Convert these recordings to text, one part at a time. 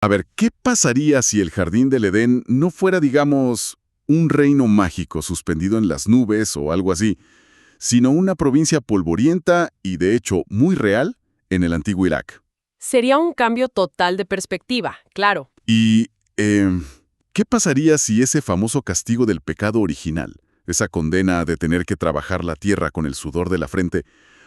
A ver, ¿qué pasaría si el jardín del Edén no fuera, digamos, un reino mágico suspendido en las nubes o algo así, sino una provincia polvorienta y, de hecho, muy real en el antiguo Irak? Sería un cambio total de perspectiva, claro. Y, ¿qué pasaría si ese famoso castigo del pecado original, esa condena de tener que trabajar la tierra con el sudor de la frente,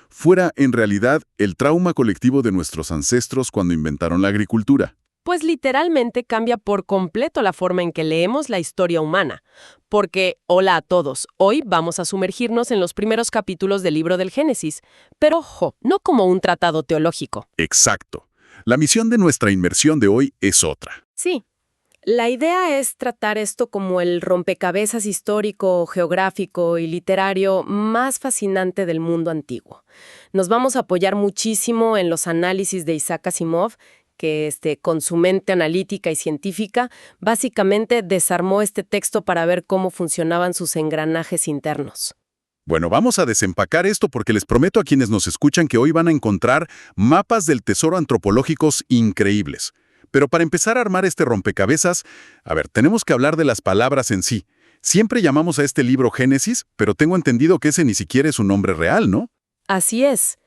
fuera en realidad el trauma colectivo de nuestros ancestros cuando inventaron la agricultura? Pues literalmente cambia por completo la forma en que leemos la historia humana. Porque, hola a todos, hoy vamos a sumergirnos en los primeros capítulos del libro del Génesis, pero ojo, no como un tratado teológico. Exacto. La misión de nuestra inmersión de hoy es otra. Sí, la idea es tratar esto como el rompecabezas histórico, geográfico y literario más fascinante del mundo antiguo. Nos vamos a apoyar muchísimo en los análisis de Isaac Asimov, que con su mente analítica y científica, básicamente desarmó este texto para ver cómo funcionaban sus engranajes internos. Bueno, vamos a desempacar esto porque les prometo a quienes nos escuchan que hoy van a encontrar mapas del tesoro antropológicos increíbles. Pero para empezar a armar este rompecabezas, a ver, tenemos que hablar de las palabras en sí. Siempre llamamos a este libro Génesis, pero tengo entendido que ese ni siquiera es un nombre real, ¿no? Así es.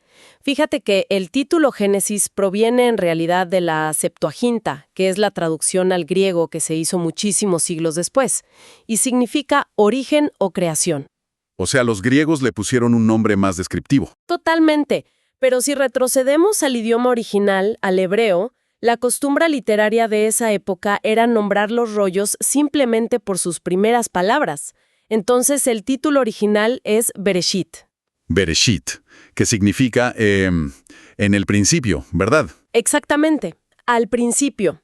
Fíjate que el título Génesis proviene en realidad de la Septuaginta, que es la traducción al griego que se hizo muchísimos siglos después, y significa origen o creación. O sea, los griegos le pusieron un nombre más descriptivo. Totalmente. Pero si retrocedemos al idioma original, al hebreo, la costumbre literaria de esa época era nombrar los rollos simplemente por sus primeras palabras. Entonces el título original es Bereshit. Bereshit, que significa en el principio, ¿verdad? Exactamente, al principio.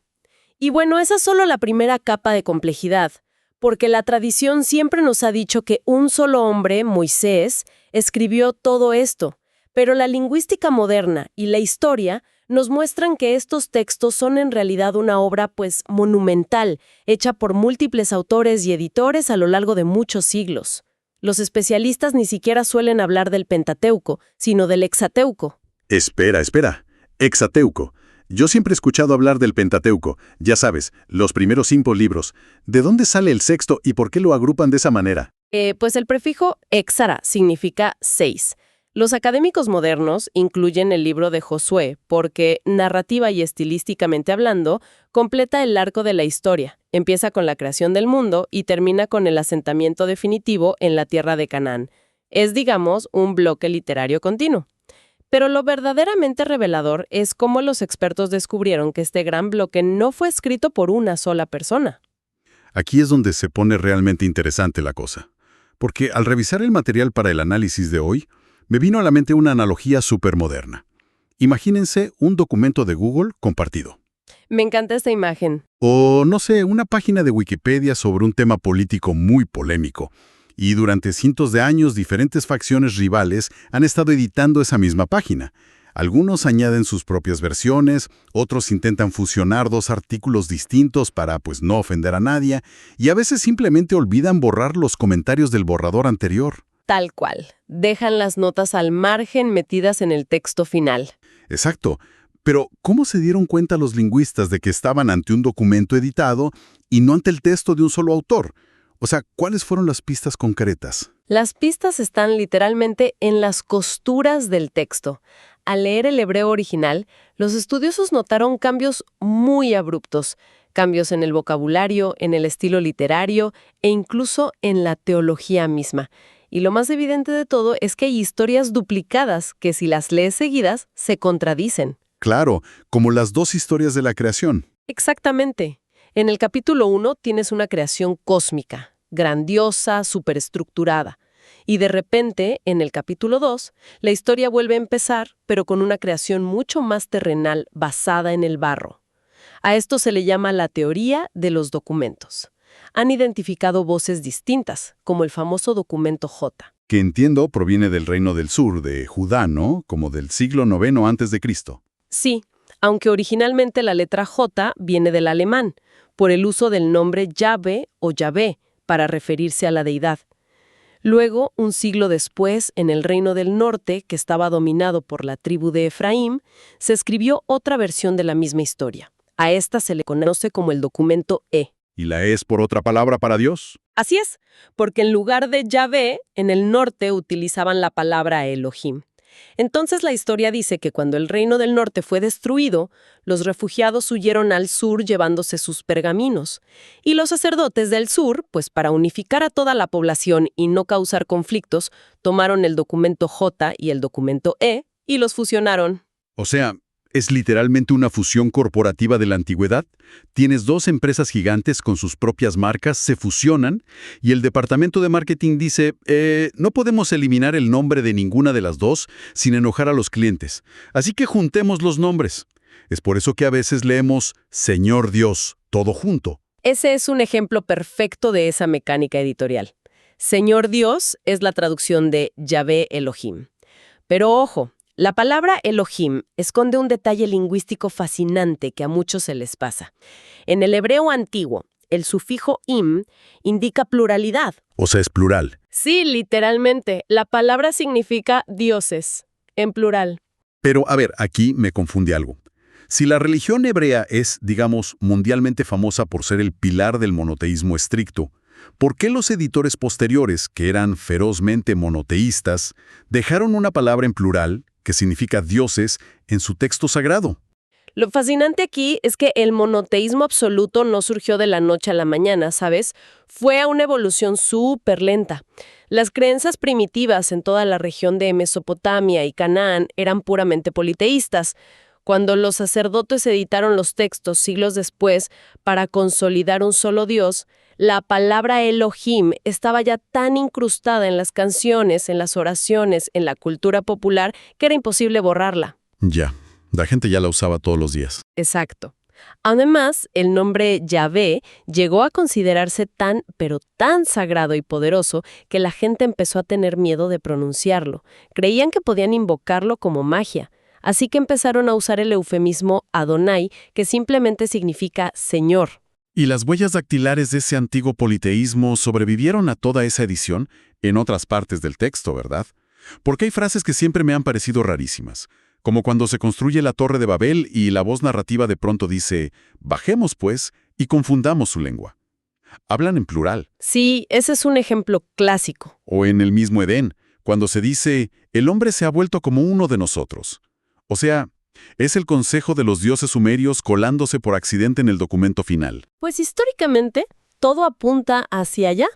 Y bueno, esa es solo la primera capa de complejidad, porque la tradición siempre nos ha dicho que un solo hombre, Moisés, escribió todo esto, pero la lingüística moderna y la historia nos muestran que estos textos son en realidad una obra, pues, monumental, hecha por múltiples autores y editores a lo largo de muchos siglos. Los especialistas ni siquiera suelen hablar del Pentateuco, sino del Hexateuco. Espera. Hexateuco. Yo siempre he escuchado hablar del Pentateuco. Ya sabes, los primeros 5 libros. ¿De dónde sale el sexto y por qué lo agrupan de esa manera? Pues el prefijo hexara significa 6. Los académicos modernos incluyen el libro de Josué porque, narrativa y estilísticamente hablando, completa el arco de la historia. Empieza con la creación del mundo y termina con el asentamiento definitivo en la tierra de Canaán. Es, digamos, un bloque literario continuo. Pero lo verdaderamente revelador es cómo los expertos descubrieron que este gran bloque no fue escrito por una sola persona. Aquí es donde se pone realmente interesante la cosa. Porque al revisar el material para el análisis de hoy, me vino a la mente una analogía supermoderna. Imagínense un documento de Google compartido. Me encanta esta imagen. O, no sé, una página de Wikipedia sobre un tema político muy polémico. Y durante cientos de años, diferentes facciones rivales han estado editando esa misma página. Algunos añaden sus propias versiones, otros intentan fusionar 2 artículos distintos para, pues, no ofender a nadie, y a veces simplemente olvidan borrar los comentarios del borrador anterior. Tal cual. Dejan las notas al margen metidas en el texto final. Exacto. Pero, ¿cómo se dieron cuenta los lingüistas de que estaban ante un documento editado y no ante el texto de un solo autor? O sea, ¿cuáles fueron las pistas concretas? Las pistas están literalmente en las costuras del texto. Al leer el hebreo original, los estudiosos notaron cambios muy abruptos, cambios en el vocabulario, en el estilo literario e incluso en la teología misma. Y lo más evidente de todo es que hay historias duplicadas que si las lees seguidas, se contradicen. Claro, como las 2 historias de la creación. Exactamente. En el capítulo 1 tienes una creación cósmica, grandiosa, superestructurada. Y de repente, en el capítulo 2, la historia vuelve a empezar, pero con una creación mucho más terrenal basada en el barro. A esto se le llama la teoría de los documentos. Han identificado voces distintas, como el famoso documento J. Que entiendo proviene del reino del sur, de Judá, ¿no? Como del siglo IX a.C. Sí, aunque originalmente la letra J viene del alemán, por el uso del nombre Yahvé o Yahvé para referirse a la deidad. Luego, un siglo después, en el reino del norte, que estaba dominado por la tribu de Efraín, se escribió otra versión de la misma historia. A esta se le conoce como el documento E. ¿Y la E es por otra palabra para Dios? Así es, porque en lugar de Yahvé, en el norte utilizaban la palabra Elohim. Entonces la historia dice que cuando el reino del norte fue destruido, los refugiados huyeron al sur llevándose sus pergaminos. Y los sacerdotes del sur, pues para unificar a toda la población y no causar conflictos, tomaron el documento J y el documento E y los fusionaron. O sea, ¿es literalmente una fusión corporativa de la antigüedad? Tienes dos empresas gigantes con sus propias marcas, se fusionan, y el departamento de marketing dice, no podemos eliminar el nombre de ninguna de las dos sin enojar a los clientes, así que juntemos los nombres. Es por eso que a veces leemos Señor Dios, todo junto. Ese es un ejemplo perfecto de esa mecánica editorial. Señor Dios es la traducción de Yahvé Elohim. Pero ojo, la palabra Elohim esconde un detalle lingüístico fascinante que a muchos se les pasa. En el hebreo antiguo, el sufijo im indica pluralidad. O sea, es plural. Sí, literalmente. La palabra significa dioses, en plural. Pero, a ver, aquí me confunde algo. Si la religión hebrea es, digamos, mundialmente famosa por ser el pilar del monoteísmo estricto, ¿por qué los editores posteriores, que eran ferozmente monoteístas, dejaron una palabra en plural, que significa dioses, en su texto sagrado? Lo fascinante aquí es que el monoteísmo absoluto no surgió de la noche a la mañana, ¿sabes? Fue una evolución súper lenta. Las creencias primitivas en toda la región de Mesopotamia y Canaán eran puramente politeístas. Cuando los sacerdotes editaron los textos siglos después para consolidar un solo Dios, la palabra Elohim estaba ya tan incrustada en las canciones, en las oraciones, en la cultura popular, que era imposible borrarla. Ya, la gente ya la usaba todos los días. Exacto. Además, el nombre Yahvé llegó a considerarse tan, pero tan sagrado y poderoso que la gente empezó a tener miedo de pronunciarlo. Creían que podían invocarlo como magia. Así que empezaron a usar el eufemismo Adonai, que simplemente significa Señor. Y las huellas dactilares de ese antiguo politeísmo sobrevivieron a toda esa edición en otras partes del texto, ¿verdad? Porque hay frases que siempre me han parecido rarísimas, como cuando se construye la Torre de Babel y la voz narrativa de pronto dice, bajemos pues y confundamos su lengua. Hablan en plural. Sí, ese es un ejemplo clásico. O en el mismo Edén, cuando se dice, el hombre se ha vuelto como uno de nosotros. O sea, es el consejo de los dioses sumerios colándose por accidente en el documento final. Pues históricamente, todo apunta hacia allá,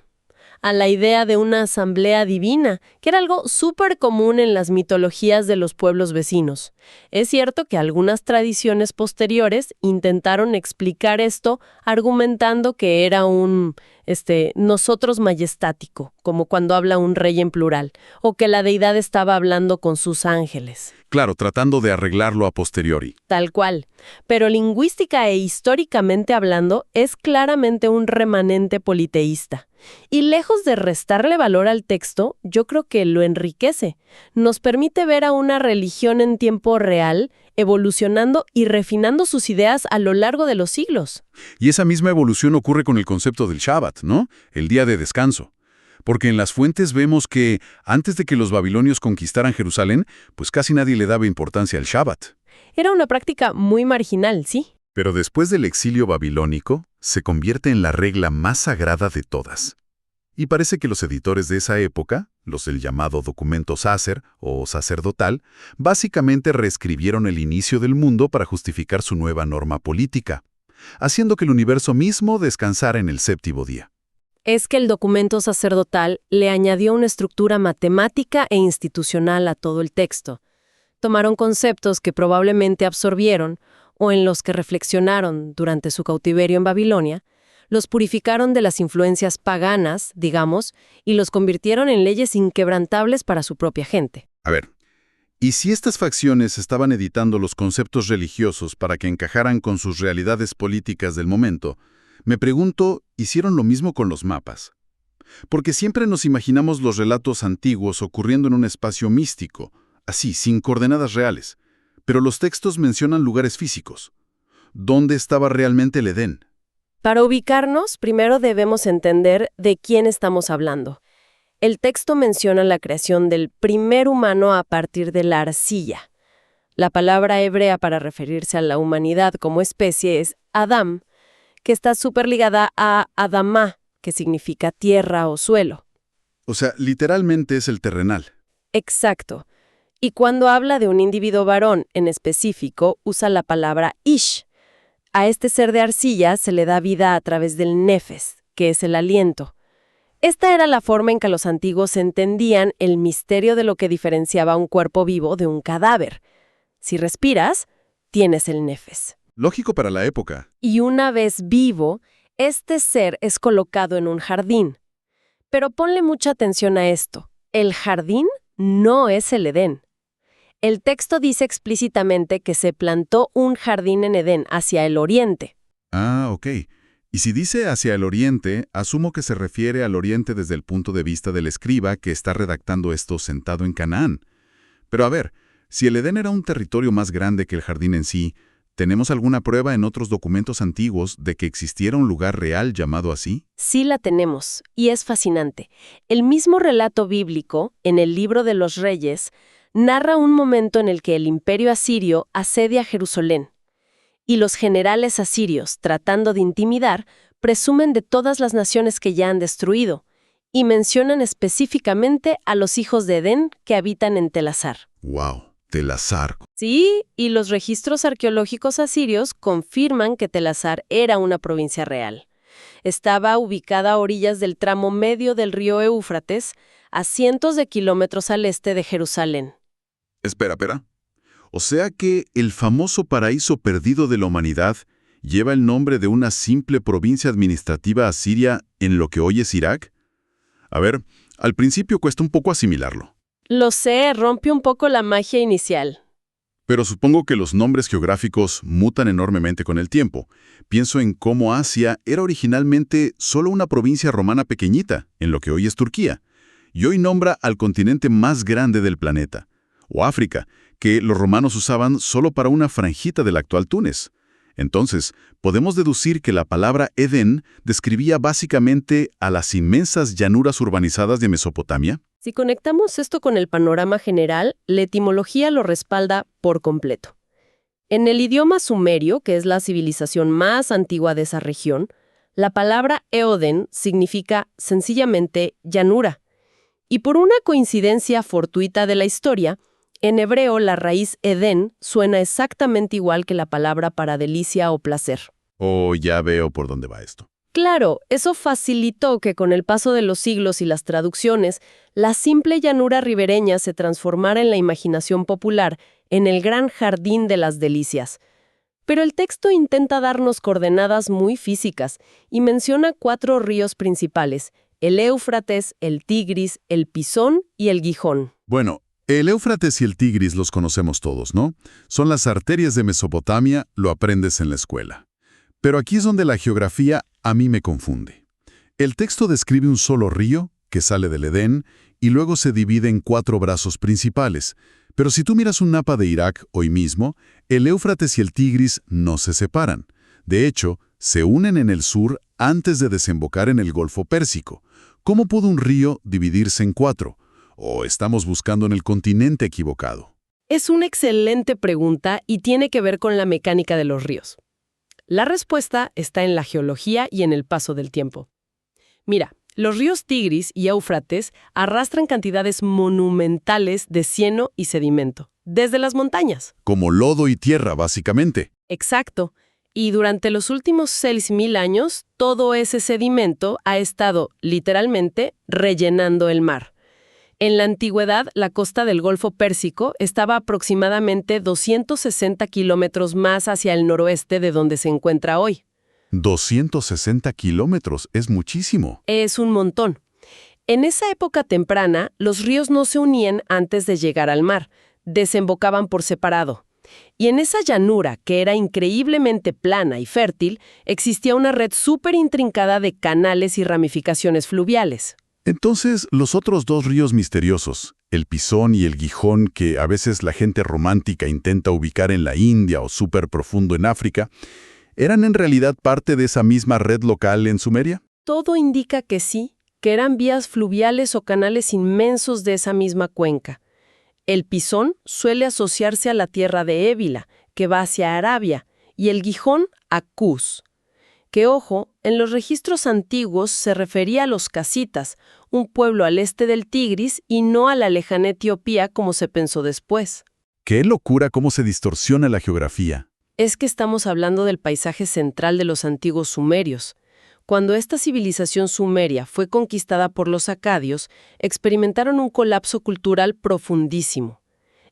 a la idea de una asamblea divina, que era algo súper común en las mitologías de los pueblos vecinos. Es cierto que algunas tradiciones posteriores intentaron explicar esto argumentando que era un nosotros majestático, como cuando habla un rey en plural, o que la deidad estaba hablando con sus ángeles. Claro, tratando de arreglarlo a posteriori. Tal cual. Pero lingüística e históricamente hablando, es claramente un remanente politeísta. Y lejos de restarle valor al texto, yo creo que lo enriquece. Nos permite ver a una religión en tiempo real, evolucionando y refinando sus ideas a lo largo de los siglos. Y esa misma evolución ocurre con el concepto del Shabbat, ¿no? El día de descanso. Porque en las fuentes vemos que, antes de que los babilonios conquistaran Jerusalén, pues casi nadie le daba importancia al Shabbat. Era una práctica muy marginal, sí. Pero después del exilio babilónico, se convierte en la regla más sagrada de todas. Y parece que los editores de esa época, los del llamado documento sacer o sacerdotal, básicamente reescribieron el inicio del mundo para justificar su nueva norma política, haciendo que el universo mismo descansara en el séptimo día. Es que el documento sacerdotal le añadió una estructura matemática e institucional a todo el texto. Tomaron conceptos que probablemente absorbieron o en los que reflexionaron durante su cautiverio en Babilonia, los purificaron de las influencias paganas, digamos, y los convirtieron en leyes inquebrantables para su propia gente. A ver, ¿y si estas facciones estaban editando los conceptos religiosos para que encajaran con sus realidades políticas del momento? Me pregunto, ¿hicieron lo mismo con los mapas? Porque siempre nos imaginamos los relatos antiguos ocurriendo en un espacio místico, así, sin coordenadas reales. Pero los textos mencionan lugares físicos. ¿Dónde estaba realmente el Edén? Para ubicarnos, primero debemos entender de quién estamos hablando. El texto menciona la creación del primer humano a partir de la arcilla. La palabra hebrea para referirse a la humanidad como especie es Adam, que está súper ligada a Adamá, que significa tierra o suelo. O sea, literalmente es el terrenal. Exacto. Y cuando habla de un individuo varón en específico, usa la palabra ish. A este ser de arcilla se le da vida a través del nefes, que es el aliento. Esta era la forma en que los antiguos entendían el misterio de lo que diferenciaba un cuerpo vivo de un cadáver. Si respiras, tienes el nefes. Lógico para la época. Y una vez vivo, este ser es colocado en un jardín. Pero ponle mucha atención a esto. El jardín no es el Edén. El texto dice explícitamente que se plantó un jardín en Edén, hacia el oriente. Ah, ok. Y si dice hacia el oriente, asumo que se refiere al oriente desde el punto de vista del escriba que está redactando esto sentado en Canaán. Pero a ver, si el Edén era un territorio más grande que el jardín en sí, ¿tenemos alguna prueba en otros documentos antiguos de que existiera un lugar real llamado así? Sí la tenemos, y es fascinante. El mismo relato bíblico, en el Libro de los Reyes, narra un momento en el que el imperio asirio asedia Jerusalén. Y los generales asirios, tratando de intimidar, presumen de todas las naciones que ya han destruido, y mencionan específicamente a los hijos de Edén que habitan en Telasar. ¡Wow! Telasar. Sí, y los registros arqueológicos asirios confirman que Telasar era una provincia real. Estaba ubicada a orillas del tramo medio del río Éufrates, a cientos de kilómetros al este de Jerusalén. Espera. O sea que el famoso paraíso perdido de la humanidad lleva el nombre de una simple provincia administrativa asiria en lo que hoy es Irak. A ver, al principio cuesta un poco asimilarlo. Lo sé, rompe un poco la magia inicial. Pero supongo que los nombres geográficos mutan enormemente con el tiempo. Pienso en cómo Asia era originalmente solo una provincia romana pequeñita, en lo que hoy es Turquía, y hoy nombra al continente más grande del planeta, o África, que los romanos usaban solo para una franjita del actual Túnez. Entonces, podemos deducir que la palabra Edén describía básicamente a las inmensas llanuras urbanizadas de Mesopotamia. Si conectamos esto con el panorama general, la etimología lo respalda por completo. En el idioma sumerio, que es la civilización más antigua de esa región, la palabra Eoden significa sencillamente llanura. Y por una coincidencia fortuita de la historia, en hebreo la raíz Edén suena exactamente igual que la palabra para delicia o placer. Oh, ya veo por dónde va esto. Claro, eso facilitó que con el paso de los siglos y las traducciones, la simple llanura ribereña se transformara en la imaginación popular, en el gran jardín de las delicias. Pero el texto intenta darnos coordenadas muy físicas y menciona 4 ríos principales: el Éufrates, el Tigris, el Pisón y el Gijón. Bueno, el Éufrates y el Tigris los conocemos todos, ¿no? Son las arterias de Mesopotamia, lo aprendes en la escuela. Pero aquí es donde la geografía a mí me confunde. El texto describe un solo río, que sale del Edén, y luego se divide en 4 brazos principales. Pero si tú miras un mapa de Irak hoy mismo, el Éufrates y el Tigris no se separan. De hecho, se unen en el sur antes de desembocar en el Golfo Pérsico. ¿Cómo pudo un río dividirse en 4? ¿O estamos buscando en el continente equivocado? Es una excelente pregunta y tiene que ver con la mecánica de los ríos. La respuesta está en la geología y en el paso del tiempo. Mira, los ríos Tigris y Éufrates arrastran cantidades monumentales de cieno y sedimento, desde las montañas. Como lodo y tierra, básicamente. Exacto. Y durante los últimos 6.000 años, todo ese sedimento ha estado, literalmente, rellenando el mar. En la antigüedad, la costa del Golfo Pérsico estaba aproximadamente 260 kilómetros más hacia el noroeste de donde se encuentra hoy. 260 kilómetros, es muchísimo. Es un montón. En esa época temprana, los ríos no se unían antes de llegar al mar, desembocaban por separado. Y en esa llanura, que era increíblemente plana y fértil, existía una red súper intrincada de canales y ramificaciones fluviales. Entonces, los otros 2 ríos misteriosos, el Pisón y el Gijón, que a veces la gente romántica intenta ubicar en la India o súper profundo en África, ¿eran en realidad parte de esa misma red local en Sumeria? Todo indica que sí, que eran vías fluviales o canales inmensos de esa misma cuenca. El pisón suele asociarse a la tierra de Évila, que va hacia Arabia, y el Gijón a Cus. Que, ojo, en los registros antiguos se refería a los casitas, un pueblo al este del Tigris y no a la lejana Etiopía como se pensó después. ¡Qué locura cómo se distorsiona la geografía! Es que estamos hablando del paisaje central de los antiguos sumerios. Cuando esta civilización sumeria fue conquistada por los acadios, experimentaron un colapso cultural profundísimo.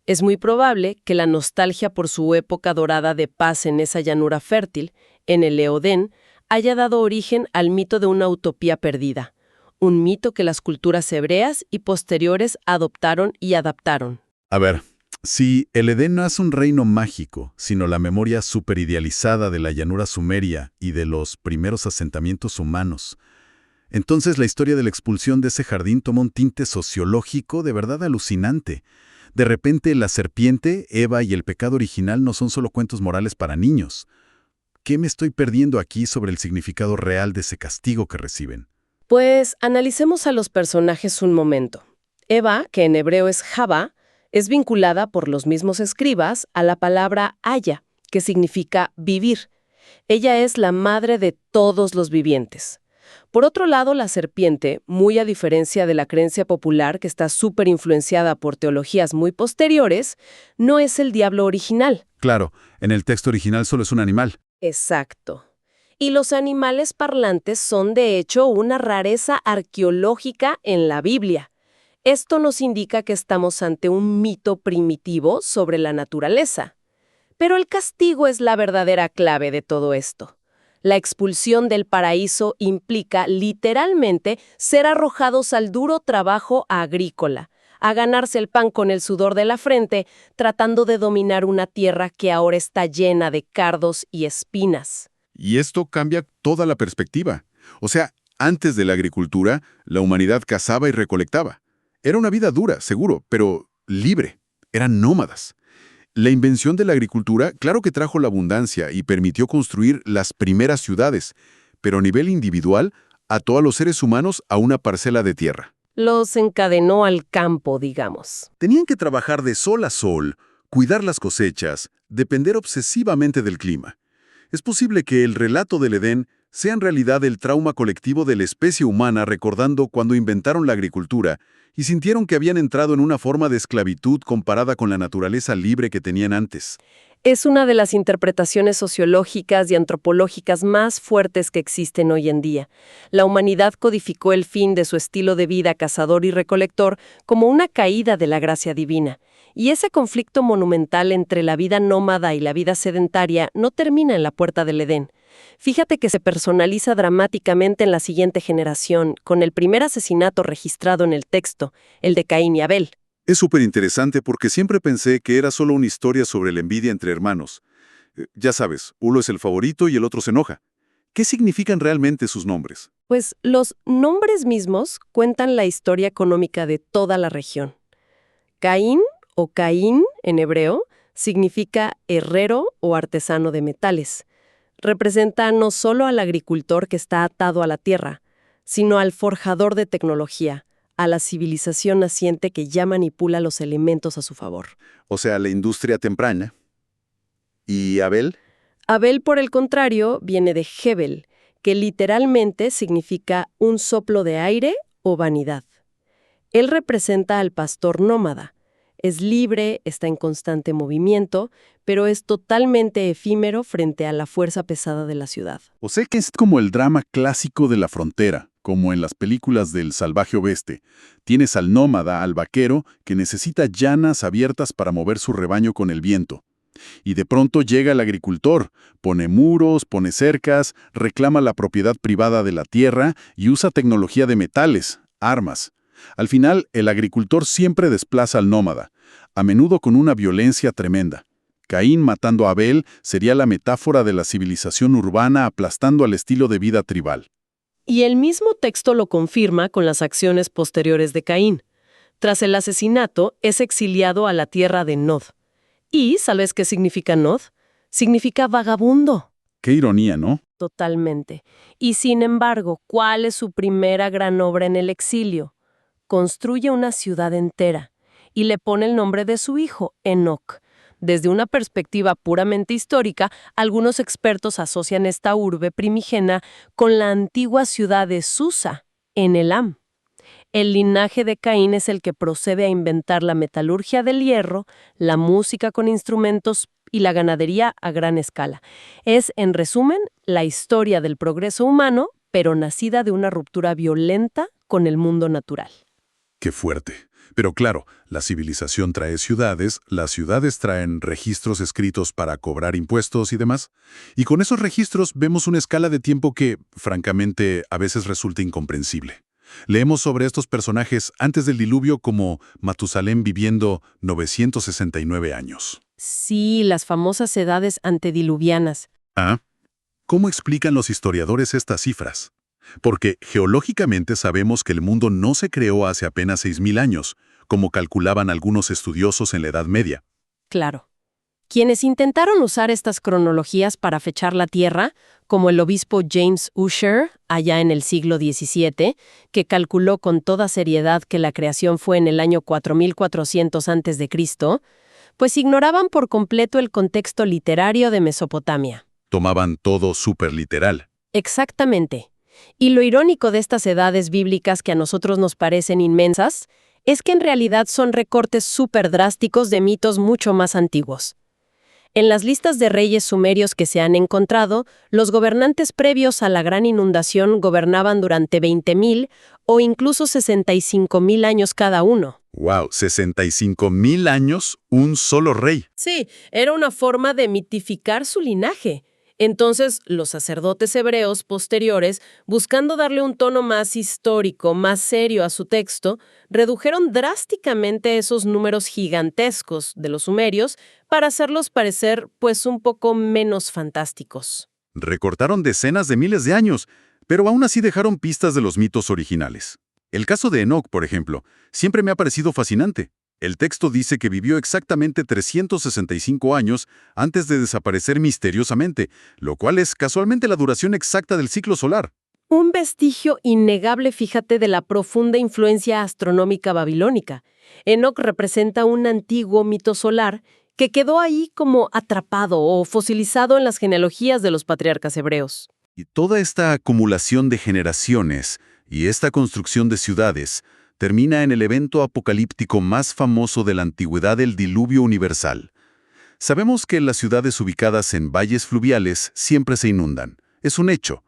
Es muy probable que la nostalgia por su época dorada de paz en esa llanura fértil, en el Eodén, haya dado origen al mito de una utopía perdida, un mito que las culturas hebreas y posteriores adoptaron y adaptaron. A ver, si el Edén no es un reino mágico, sino la memoria superidealizada de la llanura sumeria y de los primeros asentamientos humanos, entonces la historia de la expulsión de ese jardín toma un tinte sociológico de verdad alucinante. De repente, la serpiente, Eva y el pecado original no son solo cuentos morales para niños. ¿Qué me estoy perdiendo aquí sobre el significado real de ese castigo que reciben? Pues analicemos a los personajes un momento. Eva, que en hebreo es Java, es vinculada por los mismos escribas a la palabra haya, que significa vivir. Ella es la madre de todos los vivientes. Por otro lado, la serpiente, muy a diferencia de la creencia popular que está súper influenciada por teologías muy posteriores, no es el diablo original. Claro, en el texto original solo es un animal. Exacto. Y los animales parlantes son de hecho una rareza arqueológica en la Biblia. Esto nos indica que estamos ante un mito primitivo sobre la naturaleza. Pero el castigo es la verdadera clave de todo esto. La expulsión del paraíso implica literalmente ser arrojados al duro trabajo agrícola, a ganarse el pan con el sudor de la frente, tratando de dominar una tierra que ahora está llena de cardos y espinas. Y esto cambia toda la perspectiva. O sea, antes de la agricultura, la humanidad cazaba y recolectaba. Era una vida dura, seguro, pero libre. Eran nómadas. La invención de la agricultura, claro que trajo la abundancia y permitió construir las primeras ciudades, pero a nivel individual, ató a los seres humanos a una parcela de tierra. Los encadenó al campo, digamos. Tenían que trabajar de sol a sol, cuidar las cosechas, depender obsesivamente del clima. Es posible que el relato del Edén sea en realidad el trauma colectivo de la especie humana recordando cuando inventaron la agricultura y sintieron que habían entrado en una forma de esclavitud comparada con la naturaleza libre que tenían antes. Es una de las interpretaciones sociológicas y antropológicas más fuertes que existen hoy en día. La humanidad codificó el fin de su estilo de vida cazador y recolector como una caída de la gracia divina. Y ese conflicto monumental entre la vida nómada y la vida sedentaria no termina en la puerta del Edén. Fíjate que se personaliza dramáticamente en la siguiente generación, con el primer asesinato registrado en el texto, el de Caín y Abel. Es súper interesante porque siempre pensé que era solo una historia sobre la envidia entre hermanos. Ya sabes, uno es el favorito y el otro se enoja. ¿Qué significan realmente sus nombres? Pues los nombres mismos cuentan la historia económica de toda la región. Caín, o Caín en hebreo, significa herrero o artesano de metales. Representa no solo al agricultor que está atado a la tierra, sino al forjador de tecnología, a la civilización naciente que ya manipula los elementos a su favor. O sea, la industria temprana. ¿Y Abel? Abel, por el contrario, viene de Hebel, que literalmente significa un soplo de aire o vanidad. Él representa al pastor nómada. Es libre, está en constante movimiento, pero es totalmente efímero frente a la fuerza pesada de la ciudad. O sea que es como el drama clásico de la frontera, como en las películas del salvaje oeste. Tienes al nómada, al vaquero, que necesita llanas abiertas para mover su rebaño con el viento. Y de pronto llega el agricultor, pone muros, pone cercas, reclama la propiedad privada de la tierra y usa tecnología de metales, armas. Al final, el agricultor siempre desplaza al nómada, a menudo con una violencia tremenda. Caín matando a Abel sería la metáfora de la civilización urbana aplastando al estilo de vida tribal. Y el mismo texto lo confirma con las acciones posteriores de Caín. Tras el asesinato, es exiliado a la tierra de Nod. ¿Y sabes qué significa Nod? Significa vagabundo. Qué ironía, ¿no? Totalmente. Y sin embargo, ¿cuál es su primera gran obra en el exilio? Construye una ciudad entera. y le pone el nombre de su hijo, Enoc. Desde una perspectiva puramente histórica, algunos expertos asocian esta urbe primigena con la antigua ciudad de Susa, en Elam. El linaje de Caín es el que procede a inventar la metalurgia del hierro, la música con instrumentos y la ganadería a gran escala. Es, en resumen, la historia del progreso humano, pero nacida de una ruptura violenta con el mundo natural. Qué fuerte. Pero claro, la civilización trae ciudades, las ciudades traen registros escritos para cobrar impuestos y demás, y con esos registros vemos una escala de tiempo que, francamente, a veces resulta incomprensible. Leemos sobre estos personajes antes del diluvio como Matusalén viviendo 969 años. Sí, las famosas edades antediluvianas. ¿Ah? ¿Cómo explican los historiadores estas cifras? Porque geológicamente sabemos que el mundo no se creó hace apenas 6.000 años, como calculaban algunos estudiosos en la Edad Media. Claro. Quienes intentaron usar estas cronologías para fechar la Tierra, como el obispo James Ussher, allá en el siglo XVII, que calculó con toda seriedad que la creación fue en el año 4400 a.C., pues ignoraban por completo el contexto literario de Mesopotamia. Tomaban todo súper literal. Exactamente. Y lo irónico de estas edades bíblicas que a nosotros nos parecen inmensas es que en realidad son recortes súper drásticos de mitos mucho más antiguos. En las listas de reyes sumerios que se han encontrado, los gobernantes previos a la gran inundación gobernaban durante 20.000 o incluso 65.000 años cada uno. ¡Wow! 65.000 años, un solo rey. Sí, era una forma de mitificar su linaje. Entonces, los sacerdotes hebreos posteriores, buscando darle un tono más histórico, más serio a su texto, redujeron drásticamente esos números gigantescos de los sumerios para hacerlos parecer, pues, un poco menos fantásticos. Recortaron decenas de miles de años, pero aún así dejaron pistas de los mitos originales. El caso de Enoc, por ejemplo, siempre me ha parecido fascinante. El texto dice que vivió exactamente 365 años antes de desaparecer misteriosamente, lo cual es casualmente la duración exacta del ciclo solar. Un vestigio innegable, fíjate, de la profunda influencia astronómica babilónica. Enoc representa un antiguo mito solar que quedó ahí como atrapado o fosilizado en las genealogías de los patriarcas hebreos. Y toda esta acumulación de generaciones y esta construcción de ciudades termina en el evento apocalíptico más famoso de la antigüedad, el diluvio universal. Sabemos que las ciudades ubicadas en valles fluviales siempre se inundan. Es un hecho.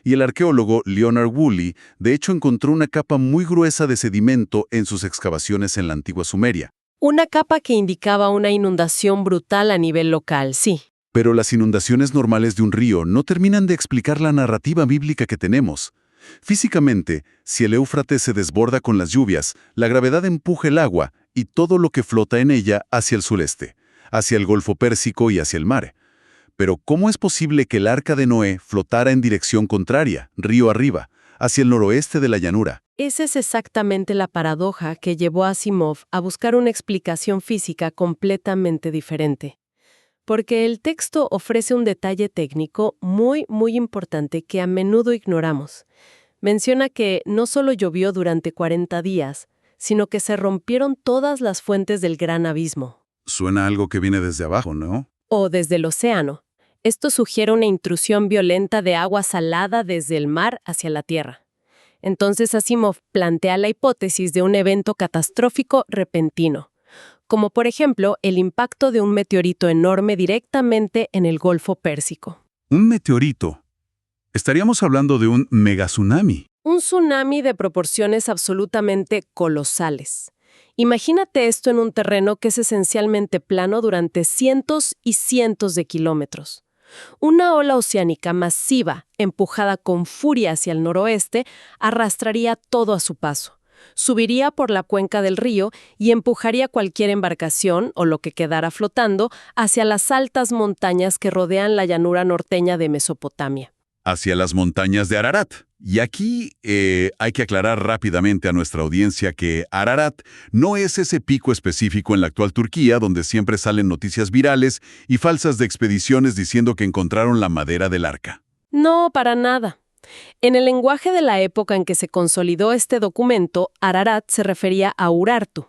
Y el arqueólogo Leonard Woolley, de hecho, encontró una capa muy gruesa de sedimento en sus excavaciones en la antigua Sumeria. Una capa que indicaba una inundación brutal a nivel local, sí. Pero las inundaciones normales de un río no terminan de explicar la narrativa bíblica que tenemos. Físicamente, si el Éufrates se desborda con las lluvias, la gravedad empuja el agua y todo lo que flota en ella hacia el sureste, hacia el Golfo Pérsico y hacia el mar. Pero ¿cómo es posible que el arca de Noé flotara en dirección contraria, río arriba, hacia el noroeste de la llanura? Esa es exactamente la paradoja que llevó a Asimov a buscar una explicación física completamente diferente. Porque el texto ofrece un detalle técnico muy importante que a menudo ignoramos. Menciona que no solo llovió durante 40 días, sino que se rompieron todas las fuentes del gran abismo. Suena a algo que viene desde abajo, ¿no? O desde el océano. Esto sugiere una intrusión violenta de agua salada desde el mar hacia la tierra. Entonces Asimov plantea la hipótesis de un evento catastrófico repentino, como por ejemplo el impacto de un meteorito enorme directamente en el Golfo Pérsico. Un meteorito. Estaríamos hablando de un megatsunami. Un tsunami de proporciones absolutamente colosales. Imagínate esto en un terreno que es esencialmente plano durante cientos y cientos de kilómetros. Una ola oceánica masiva, empujada con furia hacia el noroeste, arrastraría todo a su paso. Subiría por la cuenca del río y empujaría cualquier embarcación, o lo que quedara flotando, hacia las altas montañas que rodean la llanura norteña de Mesopotamia. Hacia las montañas de Ararat. Y aquí hay que aclarar rápidamente a nuestra audiencia que Ararat no es ese pico específico en la actual Turquía donde siempre salen noticias virales y falsas de expediciones diciendo que encontraron la madera del arca. No, para nada. En el lenguaje de la época en que se consolidó este documento, Ararat se refería a Urartu.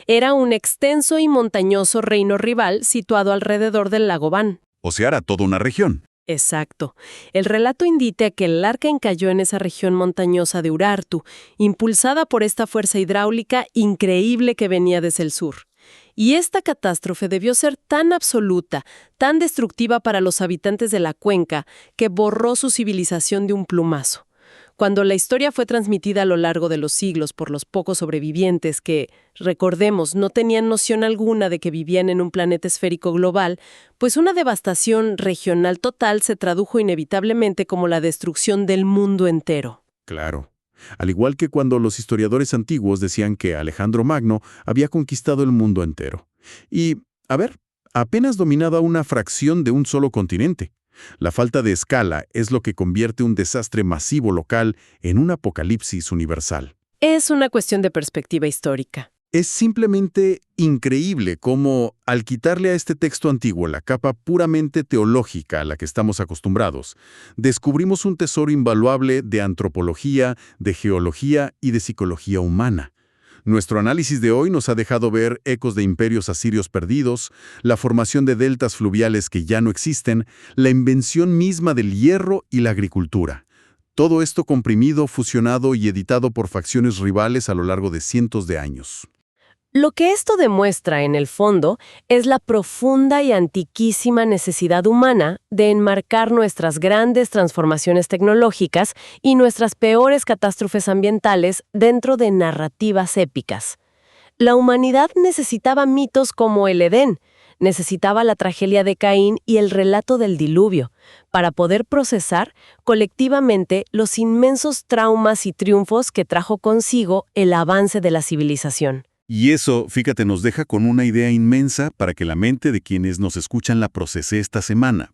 Era un extenso y montañoso reino rival situado alrededor del lago Van. O sea, era toda una región. Exacto. El relato indica que el arca encalló en esa región montañosa de Urartu, impulsada por esta fuerza hidráulica increíble que venía desde el sur. Y esta catástrofe debió ser tan absoluta, tan destructiva para los habitantes de la cuenca, que borró su civilización de un plumazo. Cuando la historia fue transmitida a lo largo de los siglos por los pocos sobrevivientes que, recordemos, no tenían noción alguna de que vivían en un planeta esférico global, pues una devastación regional total se tradujo inevitablemente como la destrucción del mundo entero. Claro. Al igual que cuando los historiadores antiguos decían que Alejandro Magno había conquistado el mundo entero. Y, apenas dominaba una fracción de un solo continente. La falta de escala es lo que convierte un desastre masivo local en un apocalipsis universal. Es una cuestión de perspectiva histórica. Es simplemente increíble cómo, al quitarle a este texto antiguo la capa puramente teológica a la que estamos acostumbrados, descubrimos un tesoro invaluable de antropología, de geología y de psicología humana. Nuestro análisis de hoy nos ha dejado ver ecos de imperios asirios perdidos, la formación de deltas fluviales que ya no existen, la invención misma del hierro y la agricultura. Todo esto comprimido, fusionado y editado por facciones rivales a lo largo de cientos de años. Lo que esto demuestra, en el fondo, es la profunda y antiquísima necesidad humana de enmarcar nuestras grandes transformaciones tecnológicas y nuestras peores catástrofes ambientales dentro de narrativas épicas. La humanidad necesitaba mitos como el Edén, necesitaba la tragedia de Caín y el relato del diluvio, para poder procesar colectivamente los inmensos traumas y triunfos que trajo consigo el avance de la civilización. Y eso, fíjate, nos deja con una idea inmensa para que la mente de quienes nos escuchan la procese esta semana.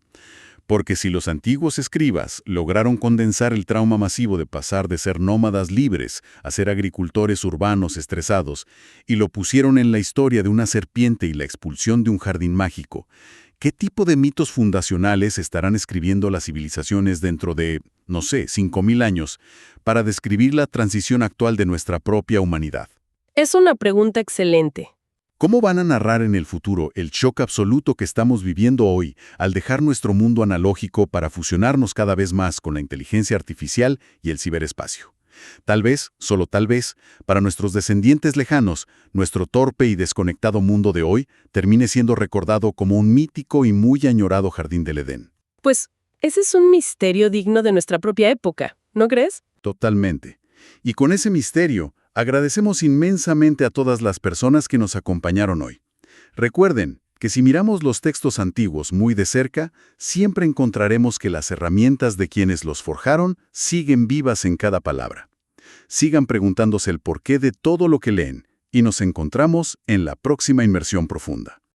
Porque si los antiguos escribas lograron condensar el trauma masivo de pasar de ser nómadas libres a ser agricultores urbanos estresados, y lo pusieron en la historia de una serpiente y la expulsión de un jardín mágico, ¿qué tipo de mitos fundacionales estarán escribiendo las civilizaciones dentro de, 5.000 años, para describir la transición actual de nuestra propia humanidad? Es una pregunta excelente. ¿Cómo van a narrar en el futuro el shock absoluto que estamos viviendo hoy al dejar nuestro mundo analógico para fusionarnos cada vez más con la inteligencia artificial y el ciberespacio? Tal vez, solo tal vez, para nuestros descendientes lejanos, nuestro torpe y desconectado mundo de hoy termine siendo recordado como un mítico y muy añorado jardín del Edén. Pues, ese es un misterio digno de nuestra propia época, ¿no crees? Totalmente. Y con ese misterio, agradecemos inmensamente a todas las personas que nos acompañaron hoy. Recuerden que si miramos los textos antiguos muy de cerca, siempre encontraremos que las herramientas de quienes los forjaron siguen vivas en cada palabra. Sigan preguntándose el porqué de todo lo que leen y nos encontramos en la próxima inmersión profunda.